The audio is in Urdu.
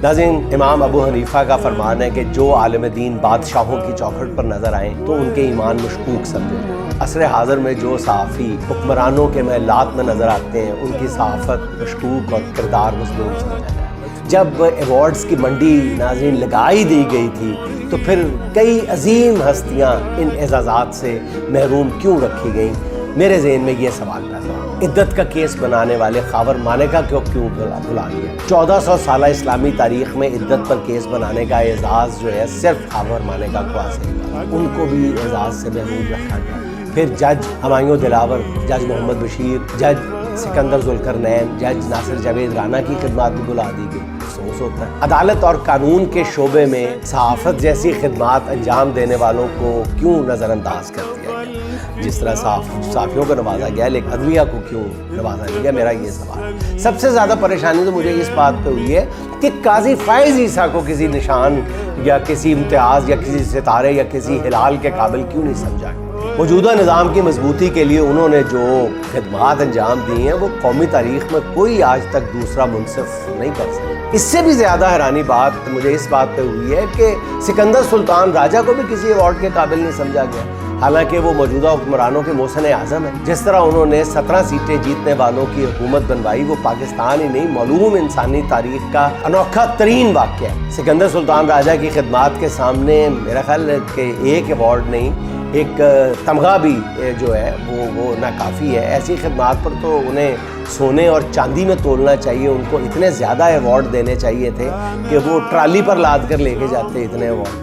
ناظرین، امام ابو حنیفہ کا فرمان ہے کہ جو عالم دین بادشاہوں کی چوکھٹ پر نظر آئیں تو ان کے ایمان مشکوک سمجھے جائیں۔ عصر حاضر میں جو صحافی حکمرانوں کے محلات میں نظر آتے ہیں ان کی صحافت مشکوک اور کردار مظلوم سمجھا جائے۔ جب ایوارڈز کی منڈی ناظرین لگائی دی گئی تھی تو پھر کئی عظیم ہستیاں ان اعزازات سے محروم کیوں رکھی گئیں؟ میرے ذہن میں یہ سوال پیدا ہوا۔ عدت کا کیس بنانے والے خاور مانیکا کو کیوں بلا لیا؟ 1400 سالہ اسلامی تاریخ میں عدت پر کیس بنانے کا اعزاز جو ہے صرف خاور مانیکا کو حاصل ہوا، ان کو بھی اعزاز سے محروم رکھا گیا۔ پھر جج ہمایوں دلاور، جج محمد بشیر، جج سکندر ذوالقرنین، جج ناصر جاوید رانا کی خدمات بھی بلا دی گئی۔ افسوس ہوتا ہے عدالت اور قانون کے شعبے میں صحافت جیسی خدمات انجام دینے والوں کو کیوں نظر انداز کر دیا گیا؟ جس طرح صحافیوں کو نوازا گیا لیکن عدلیہ کو کیوں نوازا نہیں گیا؟ میرا یہ سوال۔ سب سے زیادہ پریشانی تو مجھے اس بات پہ ہوئی ہے کہ قاضی فائز عیسیٰ کو کسی نشان یا کسی امتیاز یا کسی ستارے یا کسی ہلال کے قابل کیوں نہیں سمجھا گیا؟ موجودہ نظام کی مضبوطی کے لیے انہوں نے جو خدمات انجام دی ہیں وہ قومی تاریخ میں کوئی آج تک دوسرا منصف نہیں کر سکتا۔ اس سے بھی زیادہ حیرانی بات مجھے اس بات پہ ہوئی ہے کہ سکندر سلطان راجہ کو بھی کسی ایوارڈ کے قابل نہیں سمجھا گیا، حالانکہ وہ موجودہ حکمرانوں کے محسن اعظم ہیں۔ جس طرح انہوں نے 17 سیٹیں جیتنے والوں کی حکومت بنوائی، وہ پاکستان ہی نہیں معلوم انسانی تاریخ کا انوکھا ترین واقعہ ہے۔ سکندر سلطان راجہ کی خدمات کے سامنے میرا خیال ہے کہ ایک ایوارڈ نہیں، ایک تمغہ بھی جو ہے وہ ناکافی ہے۔ ایسی خدمات پر تو انہیں سونے اور چاندی میں تولنا چاہیے، ان کو اتنے زیادہ ایوارڈ دینے چاہیے تھے کہ وہ ٹرالی پر لاد کر لے کے جاتے اتنے ایوارڈ۔